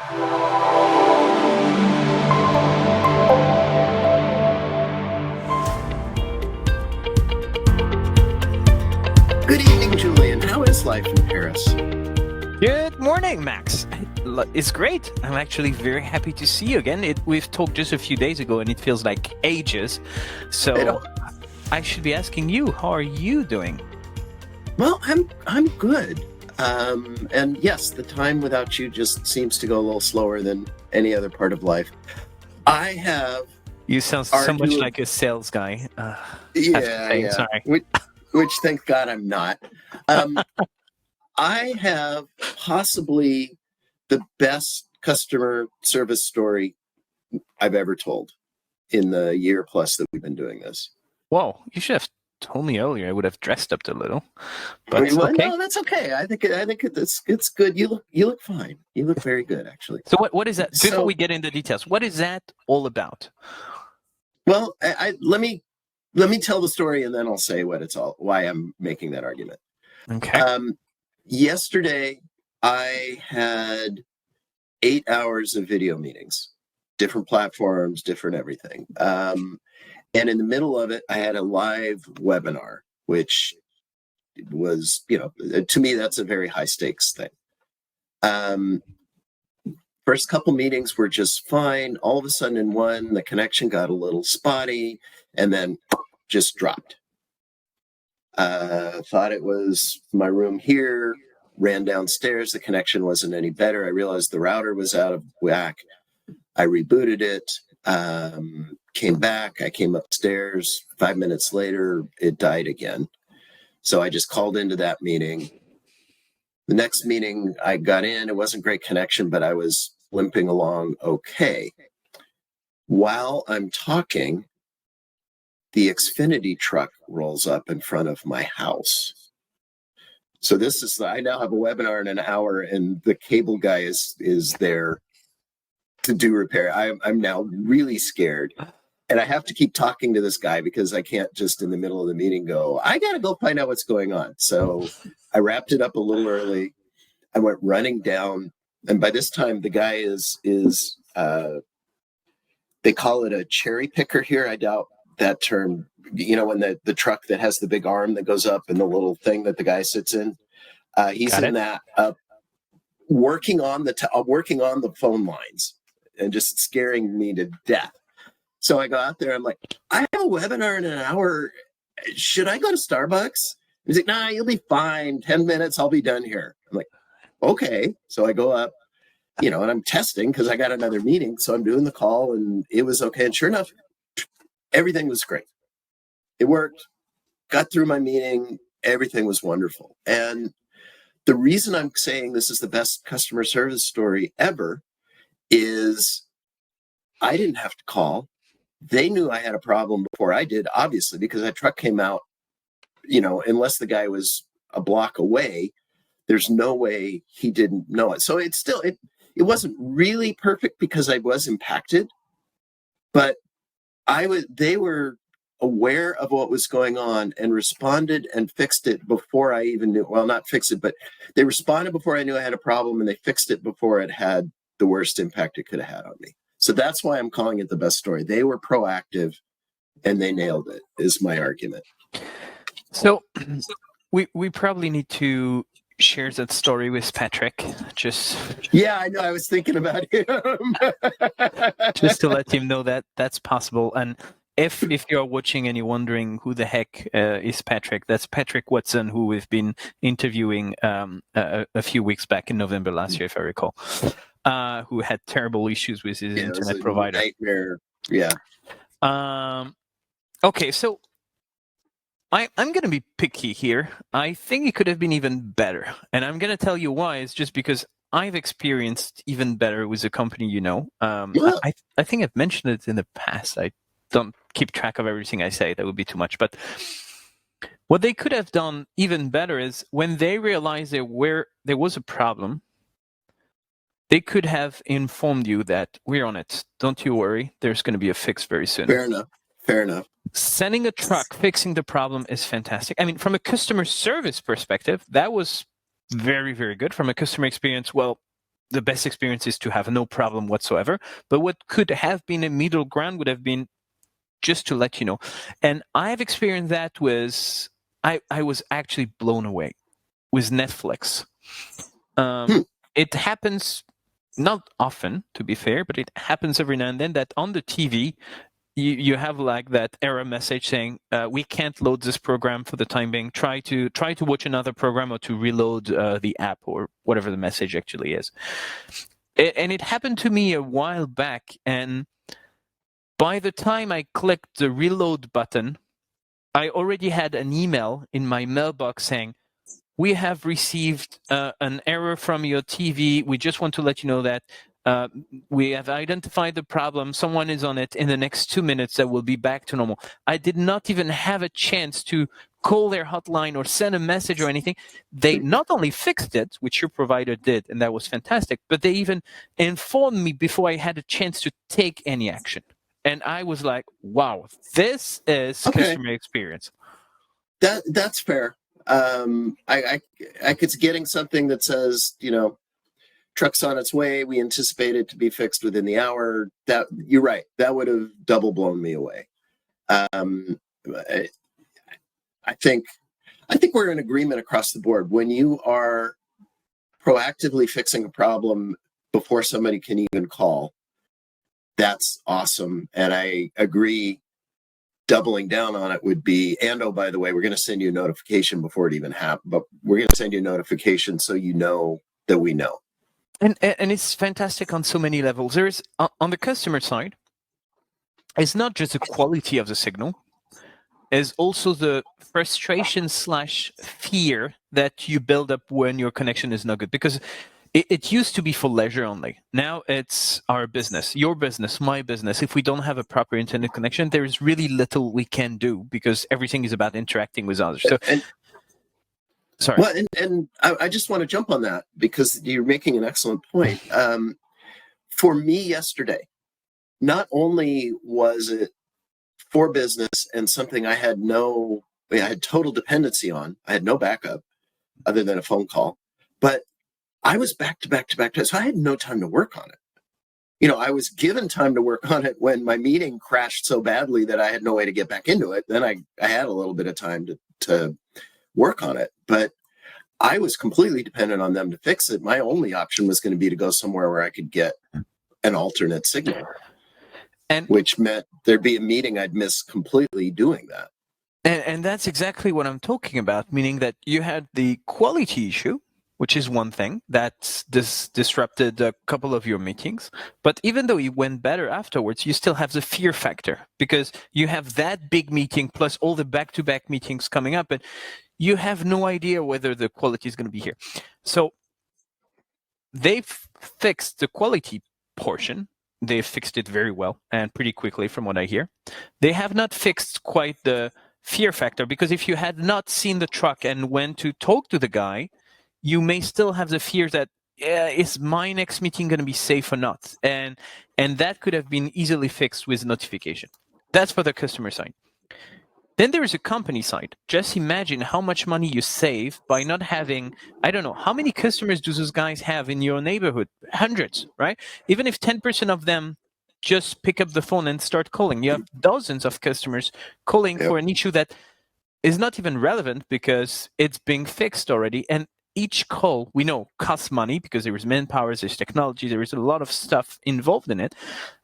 Good evening, Julien. How is life in Paris? Good morning, Max. It's great. I'm actually very happy to see you again. We've talked just a few days ago, and it feels like ages. So I should be asking you, how are you doing? Well, I'm good. And yes, the time without you just seems to go a little slower than any other part of life. I have. You sound so much like a sales guy. Yeah. Sorry. Which, thank God, I'm not. I have possibly the best customer service story I've ever told in the year plus that we've been doing this. Whoa, you should have told me earlier. I would have dressed up a little. But Well, okay. no, that's okay. I think it's good. You look fine. You look very good, actually. So what is that? Before we get into details, what is that all about? Well, let me tell the story, and then I'll say why I'm making that argument. Okay. Yesterday, I had 8 hours of video meetings, different platforms, different everything. And in the middle of it, I had a live webinar, which was, to me, that's a very high stakes thing. First couple meetings were just fine. All of a sudden in one, the connection got a little spotty and then just dropped. Thought it was my room here, ran downstairs. The connection wasn't any better. I realized the router was out of whack. I rebooted it, came back. I came upstairs. 5 minutes later, it died again. So I just called into that meeting. The next meeting I got in, it wasn't great connection, but I was limping along okay. While I'm talking, the Xfinity truck rolls up in front of my house. So I now have a webinar in an hour, and the cable guy is there to do repair. I'm now really scared. And I have to keep talking to this guy because I can't just in the middle of the meeting go, I got to go find out what's going on. So I wrapped it up a little early. I went running down. And by this time, the guy is they call it a cherry picker here. I doubt that term, when the truck that has the big arm that goes up and the little thing that the guy sits in. He's in that working on the phone lines and just scaring me to death. So I go out there. I'm like, I have a webinar in an hour. Should I go to Starbucks? He's like, nah, you'll be fine. 10 minutes, I'll be done here. I'm like, okay. So I go up, and I'm testing because I got another meeting. So I'm doing the call and it was okay. And sure enough, everything was great. It worked. Got through my meeting. Everything was wonderful. And the reason I'm saying this is the best customer service story ever is I didn't have to call. They knew I had a problem before I did, obviously, because that truck came out, unless the guy was a block away, there's no way he didn't know it. So it wasn't really perfect because I was impacted, but they were aware of what was going on and responded and fixed it before I even knew. Well, not fix it, but they responded before I knew I had a problem, and they fixed it before it had the worst impact it could have had on me. So that's why I'm calling it the best story. They were proactive and they nailed it, is my argument. So we probably need to share that story with Patrick. Yeah, I know. I was thinking about him. Just to let him know that that's possible. And if you're watching and you're wondering who the heck is Patrick, that's Patrick Watson, who we've been interviewing a few weeks back in November last year, if I recall. Who had terrible issues with his internet provider. Nightmare. Yeah. Okay, so I'm going to be picky here. I think it could have been even better. And I'm going to tell you why. It's just because I've experienced even better with a company, I think I've mentioned it in the past. I don't keep track of everything I say. That would be too much. But what they could have done even better is when they realized there was a problem, they could have informed you that we're on it. Don't you worry. There's going to be a fix very soon. Fair enough. Sending a truck, fixing the problem is fantastic. I mean, from a customer service perspective, that was very, very good. From a customer experience, well, the best experience is to have no problem whatsoever. But what could have been a middle ground would have been just to let you know. And I've experienced that was I was actually blown away with Netflix. It happens not often, to be fair, but it happens every now and then that on the TV you have like that error message saying we can't load this program for the time being. Try to watch another program or to reload the app or whatever the message actually is. And it happened to me a while back, and by the time I clicked the reload button, I already had an email in my mailbox saying, we have received an error from your TV. We just want to let you know that we have identified the problem. Someone is on it. In the next 2 minutes, that will be back to normal. I did not even have a chance to call their hotline or send a message or anything. They not only fixed it, which your provider did, and that was fantastic, but they even informed me before I had a chance to take any action. And I was like, wow, this is customer experience. That's fair. I could getting something that says, truck's on its way. We anticipate it to be fixed within the hour. That you're right. That would have double blown me away. I think we're in agreement across the board. When you are proactively fixing a problem before somebody can even call, that's awesome. And I agree. Doubling down on it would be, and oh, by the way, we're going to send you a notification before it even happens, but we're going to send you a notification so you know that we know. And it's fantastic on so many levels. There is, on the customer side, it's not just the quality of the signal, it's also the frustration / fear that you build up when your connection is not good. Because it used to be for leisure only. Now it's our business, your business, my business. If we don't have a proper internet connection, there is really little we can do because everything is about interacting with others. So, sorry. Well, and I just want to jump on that because you're making an excellent point. For me yesterday, not only was it for business and something I had total dependency on. I had no backup other than a phone call, but I was back to back, so I had no time to work on it. I was given time to work on it when my meeting crashed so badly that I had no way to get back into it. Then I had a little bit of time to work on it, but I was completely dependent on them to fix it. My only option was going to be to go somewhere where I could get an alternate signal, which meant there'd be a meeting I'd miss completely doing that. And that's exactly what I'm talking about, meaning that you had the quality issue, which is one thing that disrupted a couple of your meetings. But even though it went better afterwards, you still have the fear factor because you have that big meeting plus all the back-to-back meetings coming up, and you have no idea whether the quality is going to be here. So they've fixed the quality portion. They've fixed it very well and pretty quickly from what I hear. They have not fixed quite the fear factor because if you had not seen the truck and went to talk to the guy, you may still have the fear that, is my next meeting going to be safe or not? And that could have been easily fixed with notification. That's for the customer side. Then there is a company side. Just imagine how much money you save by not having, I don't know, how many customers do those guys have in your neighborhood? Hundreds, right? Even if 10% of them just pick up the phone and start calling, you have dozens of customers calling for an issue that is not even relevant because it's being fixed already. And each call, we know, costs money because there is manpower, there's technology, there is a lot of stuff involved in it.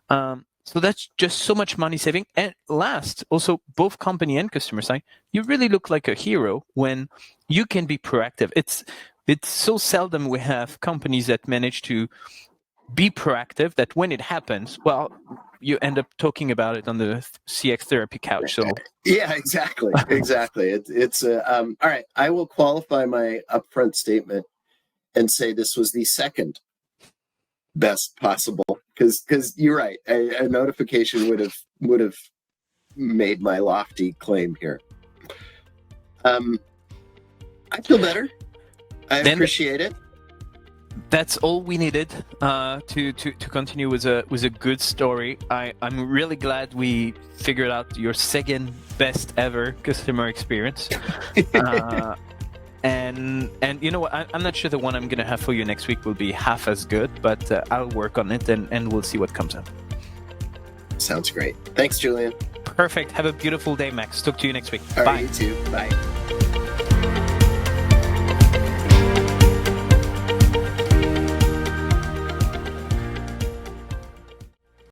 So that's just so much money saving. And last, also, both company and customer side, you really look like a hero when you can be proactive. It's so seldom we have companies that manage to be proactive that when it happens, well, you end up talking about it on the CX therapy couch. So yeah, exactly. It's all right. I will qualify my upfront statement and say this was the second best possible because you're right. A notification would have made my lofty claim here. I feel better. I appreciate it. That's all we needed to continue with a good story. I'm really glad we figured out your second best ever customer experience. And you know what? I'm not sure the one I'm going to have for you next week will be half as good, but I'll work on it and we'll see what comes up. Sounds great. Thanks, Julien. Perfect. Have a beautiful day, Max. Talk to you next week. All Bye. right, you too. Bye.